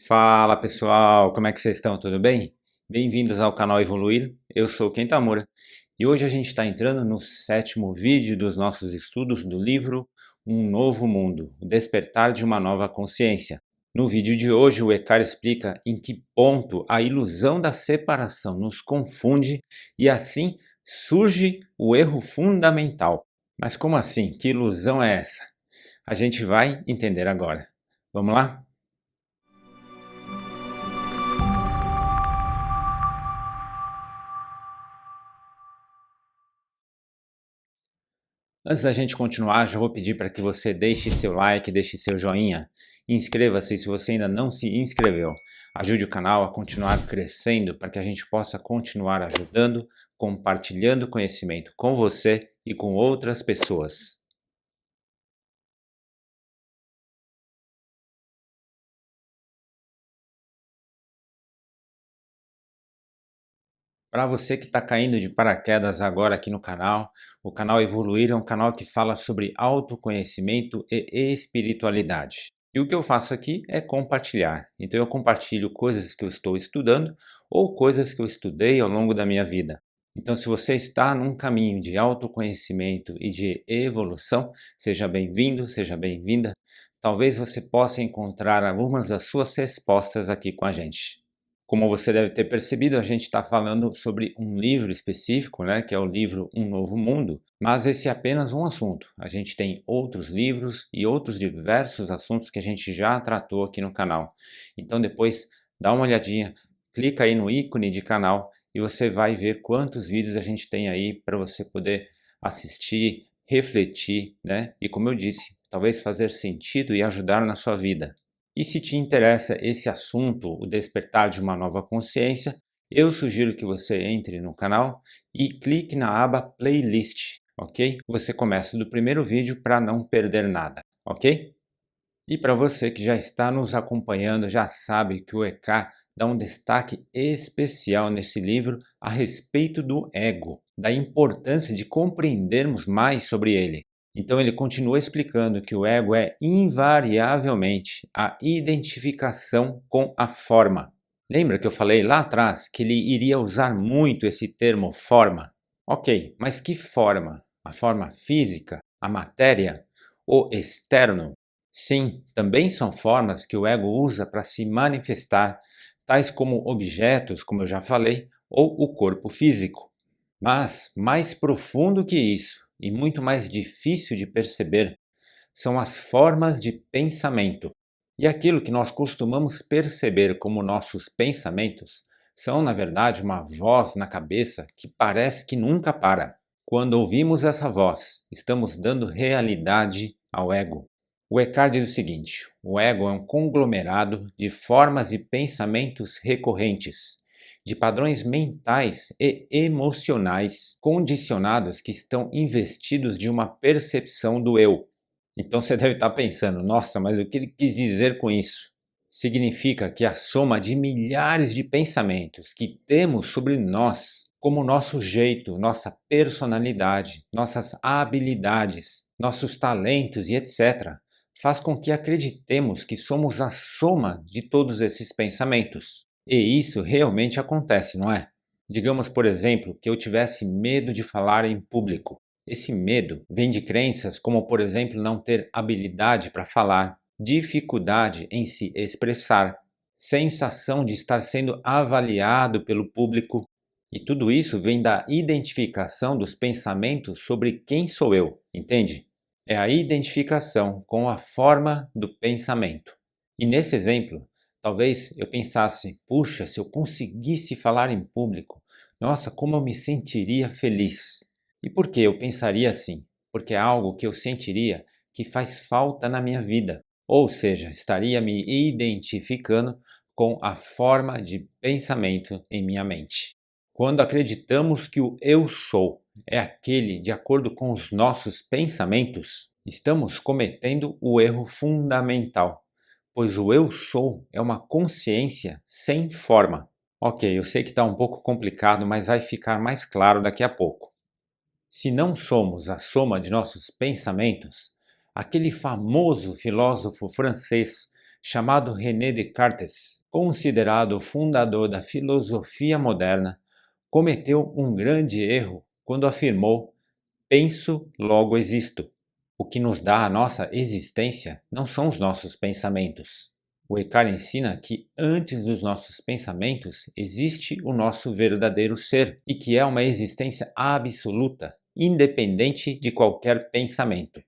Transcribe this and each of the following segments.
Fala pessoal, como é que vocês estão? Tudo bem? Bem-vindos ao canal Evoluir, eu sou o Kentamura e hoje a gente está entrando no 7º vídeo dos nossos estudos do livro Um Novo Mundo, o Despertar de uma Nova Consciência. No vídeo de hoje o Eckhart explica em que ponto a ilusão da separação nos confunde e assim surge o erro fundamental. Mas como assim? Que ilusão é essa? A gente vai entender agora. Vamos lá? Antes da gente continuar, já vou pedir para que você deixe seu like, deixe seu joinha. Inscreva-se se você ainda não se inscreveu. Ajude o canal a continuar crescendo para que a gente possa continuar ajudando, compartilhando conhecimento com você e com outras pessoas. Para você que está caindo de paraquedas agora aqui no canal, o canal Evoluir é um canal que fala sobre autoconhecimento e espiritualidade. E o que eu faço aqui é compartilhar. Então eu compartilho coisas que eu estou estudando ou coisas que eu estudei ao longo da minha vida. Então se você está num caminho de autoconhecimento e de evolução, seja bem-vindo, seja bem-vinda. Talvez você possa encontrar algumas das suas respostas aqui com a gente. Como você deve ter percebido, a gente está falando sobre um livro específico, né, que é o livro Um Novo Mundo, mas esse é apenas um assunto. A gente tem outros livros e outros diversos assuntos que a gente já tratou aqui no canal. Então depois dá uma olhadinha, clica aí no ícone de canal e você vai ver quantos vídeos a gente tem aí para você poder assistir, refletir, né? E como eu disse, talvez fazer sentido e ajudar na sua vida. E se te interessa esse assunto, o despertar de uma nova consciência, eu sugiro que você entre no canal e clique na aba Playlist, ok? Você começa do primeiro vídeo para não perder nada, ok? E para você que já está nos acompanhando, já sabe que o Eckhart dá um destaque especial nesse livro a respeito do ego, da importância de compreendermos mais sobre ele. Então ele continua explicando que o ego é invariavelmente a identificação com a forma. Lembra que eu falei lá atrás que ele iria usar muito esse termo forma? Ok, mas que forma? A forma física? A matéria? O externo? Sim, também são formas que o ego usa para se manifestar, tais como objetos, como eu já falei, ou o corpo físico. Mas, mais profundo que isso, e muito mais difícil de perceber, são as formas de pensamento. E aquilo que nós costumamos perceber como nossos pensamentos são, na verdade, uma voz na cabeça que parece que nunca para. Quando ouvimos essa voz, estamos dando realidade ao ego. O Eckhart diz o seguinte: o ego é um conglomerado de formas e pensamentos recorrentes, de padrões mentais e emocionais condicionados que estão investidos de uma percepção do eu. Então você deve estar pensando, nossa, mas o que ele quis dizer com isso? Significa que a soma de milhares de pensamentos que temos sobre nós, como nosso jeito, nossa personalidade, nossas habilidades, nossos talentos e etc., faz com que acreditemos que somos a soma de todos esses pensamentos. E isso realmente acontece, não é? Digamos, por exemplo, que eu tivesse medo de falar em público. Esse medo vem de crenças como, por exemplo, não ter habilidade para falar, dificuldade em se expressar, sensação de estar sendo avaliado pelo público. E tudo isso vem da identificação dos pensamentos sobre quem sou eu, entende? É a identificação com a forma do pensamento. E nesse exemplo, talvez eu pensasse: puxa, se eu conseguisse falar em público, nossa, como eu me sentiria feliz. E por que eu pensaria assim? Porque é algo que eu sentiria que faz falta na minha vida. Ou seja, estaria me identificando com a forma de pensamento em minha mente. Quando acreditamos que o eu sou é aquele de acordo com os nossos pensamentos, estamos cometendo o erro fundamental, pois o eu sou é uma consciência sem forma. Ok, eu sei que está um pouco complicado, mas vai ficar mais claro daqui a pouco. Se não somos a soma de nossos pensamentos, aquele famoso filósofo francês chamado René Descartes, considerado o fundador da filosofia moderna, cometeu um grande erro quando afirmou: penso, logo existo. O que nos dá a nossa existência não são os nossos pensamentos. O Eckhart ensina que antes dos nossos pensamentos existe o nosso verdadeiro ser e que é uma existência absoluta, independente de qualquer pensamento.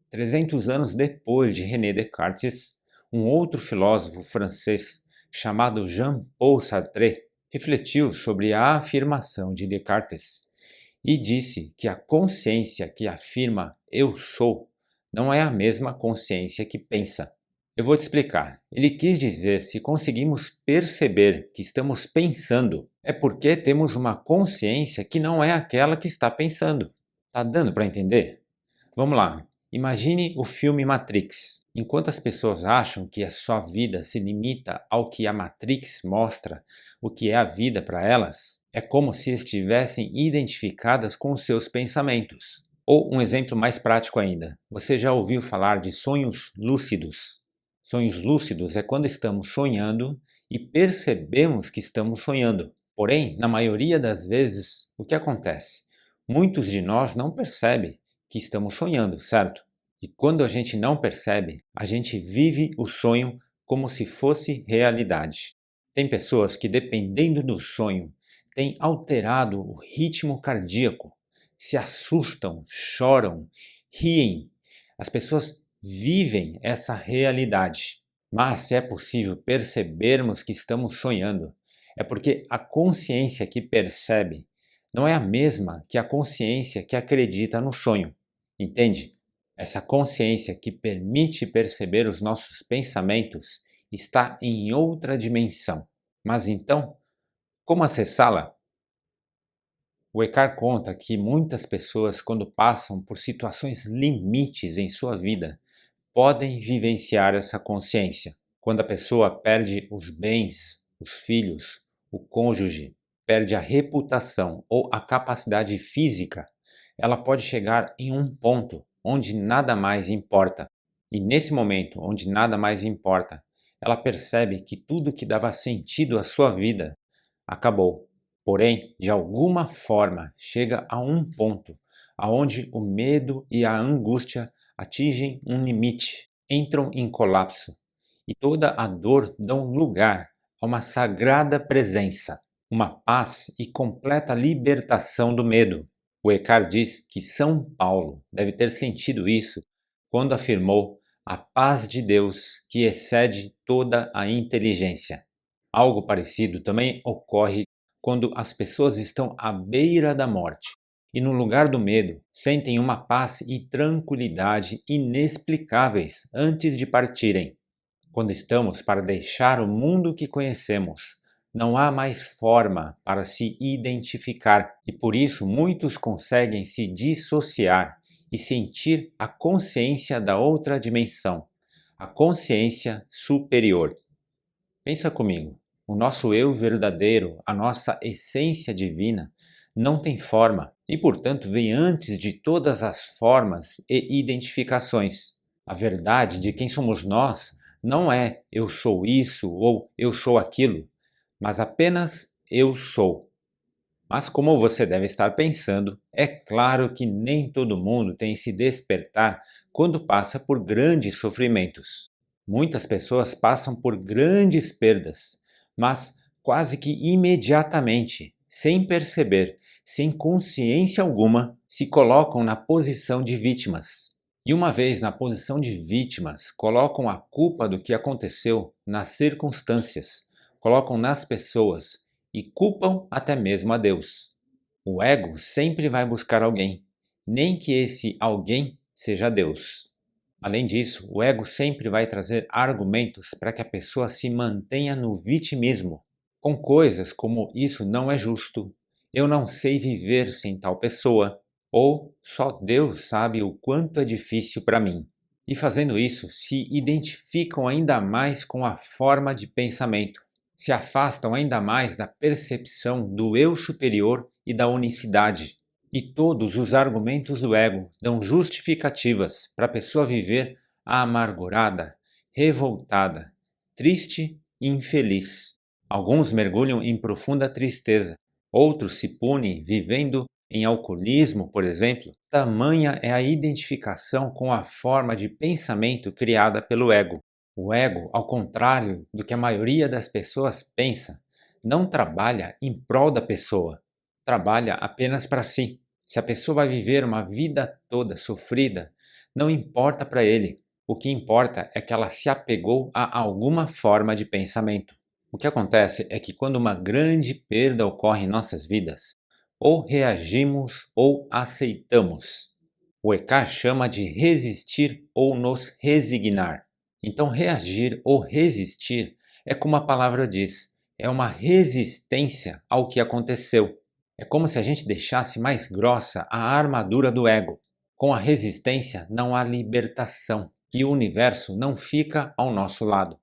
300 anos depois de René Descartes, um outro filósofo francês chamado Jean-Paul Sartre refletiu sobre a afirmação de Descartes e disse que a consciência que afirma eu sou não é a mesma consciência que pensa. Eu vou te explicar. Ele quis dizer se conseguimos perceber que estamos pensando, é porque temos uma consciência que não é aquela que está pensando. Tá dando para entender? Vamos lá. Imagine o filme Matrix. Enquanto as pessoas acham que a sua vida se limita ao que a Matrix mostra, o que é a vida para elas, é como se estivessem identificadas com os seus pensamentos. Ou um exemplo mais prático ainda, você já ouviu falar de sonhos lúcidos? Sonhos lúcidos é quando estamos sonhando e percebemos que estamos sonhando. Porém, na maioria das vezes, o que acontece? Muitos de nós não percebem que estamos sonhando, certo? E quando a gente não percebe, a gente vive o sonho como se fosse realidade. Tem pessoas que, dependendo do sonho, têm alterado o ritmo cardíaco, se assustam, choram, riem. As pessoas vivem essa realidade. Mas se é possível percebermos que estamos sonhando, é porque a consciência que percebe não é a mesma que a consciência que acredita no sonho. Entende? Essa consciência que permite perceber os nossos pensamentos está em outra dimensão. Mas então, como acessá-la? O Eckhart conta que muitas pessoas, quando passam por situações limites em sua vida, podem vivenciar essa consciência. Quando a pessoa perde os bens, os filhos, o cônjuge, perde a reputação ou a capacidade física, ela pode chegar em um ponto onde nada mais importa. E nesse momento, onde nada mais importa, ela percebe que tudo que dava sentido à sua vida acabou. Porém, de alguma forma, chega a um ponto aonde o medo e a angústia atingem um limite, entram em colapso e toda a dor dão lugar a uma sagrada presença, uma paz e completa libertação do medo. O Eckhart diz que São Paulo deve ter sentido isso quando afirmou a paz de Deus que excede toda a inteligência. Algo parecido também ocorre quando as pessoas estão à beira da morte e, no lugar do medo, sentem uma paz e tranquilidade inexplicáveis antes de partirem. Quando estamos para deixar o mundo que conhecemos, não há mais forma para se identificar e por isso muitos conseguem se dissociar e sentir a consciência da outra dimensão, a consciência superior. Pensa comigo, o nosso eu verdadeiro, a nossa essência divina, não tem forma e, portanto, vem antes de todas as formas e identificações. A verdade de quem somos nós não é eu sou isso ou eu sou aquilo, mas apenas eu sou. Mas como você deve estar pensando, é claro que nem todo mundo tem esse despertar quando passa por grandes sofrimentos. Muitas pessoas passam por grandes perdas, mas quase que imediatamente, sem perceber, sem consciência alguma, se colocam na posição de vítimas. E uma vez na posição de vítimas, colocam a culpa do que aconteceu nas circunstâncias, colocam nas pessoas e culpam até mesmo a Deus. O ego sempre vai buscar alguém, nem que esse alguém seja Deus. Além disso, o ego sempre vai trazer argumentos para que a pessoa se mantenha no vitimismo, com coisas como isso não é justo, eu não sei viver sem tal pessoa, ou só Deus sabe o quanto é difícil para mim. E fazendo isso, se identificam ainda mais com a forma de pensamento, se afastam ainda mais da percepção do eu superior e da unicidade. E todos os argumentos do ego dão justificativas para a pessoa viver amargurada, revoltada, triste e infeliz. Alguns mergulham em profunda tristeza, outros se punem vivendo em alcoolismo, por exemplo. Tamanha é a identificação com a forma de pensamento criada pelo ego. O ego, ao contrário do que a maioria das pessoas pensa, não trabalha em prol da pessoa, trabalha apenas para si. Se a pessoa vai viver uma vida toda sofrida, não importa para ele. O que importa é que ela se apegou a alguma forma de pensamento. O que acontece é que quando uma grande perda ocorre em nossas vidas, ou reagimos ou aceitamos. O Eckhart chama de resistir ou nos resignar. Então, reagir ou resistir é como a palavra diz, é uma resistência ao que aconteceu. É como se a gente deixasse mais grossa a armadura do ego. Com a resistência não há libertação e o universo não fica ao nosso lado.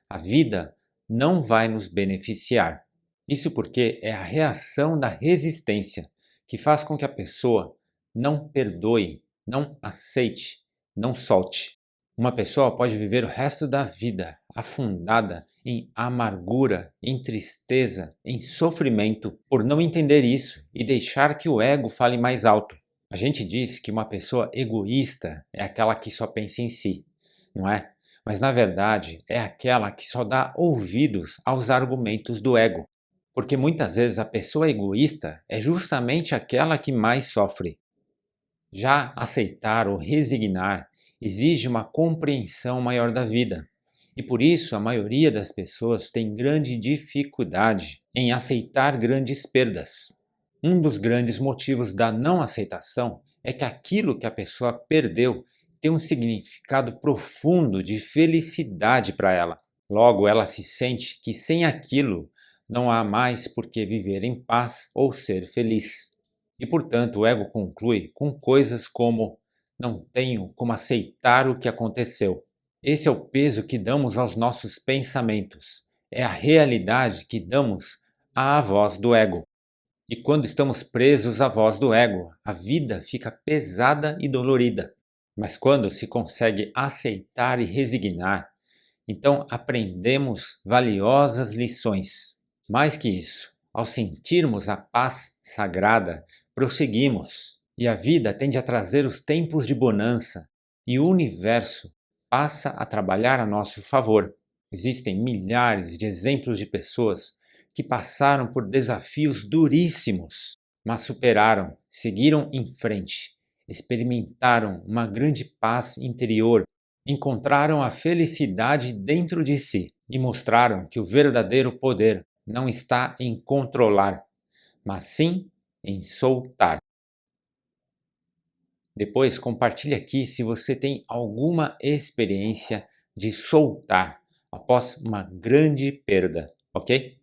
A vida não vai nos beneficiar. Isso porque é a reação da resistência que faz com que a pessoa não perdoe, não aceite, não solte. Uma pessoa pode viver o resto da vida afundada em amargura, em tristeza, em sofrimento por não entender isso e deixar que o ego fale mais alto. A gente diz que uma pessoa egoísta é aquela que só pensa em si, não é? Mas na verdade é aquela que só dá ouvidos aos argumentos do ego. Porque muitas vezes a pessoa egoísta é justamente aquela que mais sofre. Já aceitar ou resignar exige uma compreensão maior da vida. E por isso a maioria das pessoas tem grande dificuldade em aceitar grandes perdas. Um dos grandes motivos da não aceitação é que aquilo que a pessoa perdeu tem um significado profundo de felicidade para ela. Logo, ela se sente que sem aquilo não há mais por que viver em paz ou ser feliz. E portanto, o ego conclui com coisas como: não tenho como aceitar o que aconteceu. Esse é o peso que damos aos nossos pensamentos. É a realidade que damos à voz do ego. E quando estamos presos à voz do ego, a vida fica pesada e dolorida. Mas quando se consegue aceitar e resignar, então aprendemos valiosas lições. Mais que isso, ao sentirmos a paz sagrada, prosseguimos. E a vida tende a trazer os tempos de bonança, e o universo passa a trabalhar a nosso favor. Existem milhares de exemplos de pessoas que passaram por desafios duríssimos, mas superaram, seguiram em frente, experimentaram uma grande paz interior, encontraram a felicidade dentro de si e mostraram que o verdadeiro poder não está em controlar, mas sim em soltar. Depois compartilhe aqui se você tem alguma experiência de soltar após uma grande perda, ok?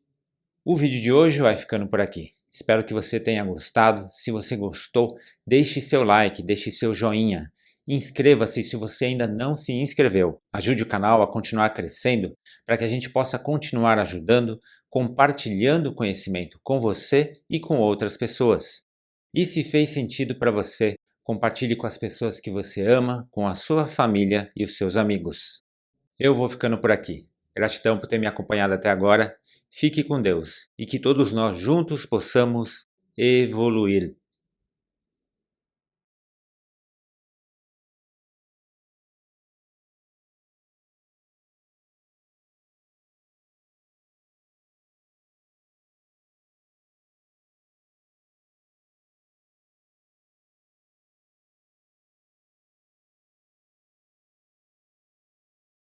O vídeo de hoje vai ficando por aqui. Espero que você tenha gostado. Se você gostou, deixe seu like, deixe seu joinha. Inscreva-se se você ainda não se inscreveu. Ajude o canal a continuar crescendo para que a gente possa continuar ajudando, compartilhando conhecimento com você e com outras pessoas. E se fez sentido para você, compartilhe com as pessoas que você ama, com a sua família e os seus amigos. Eu vou ficando por aqui. Gratidão por ter me acompanhado até agora. Fique com Deus e que todos nós juntos possamos evoluir.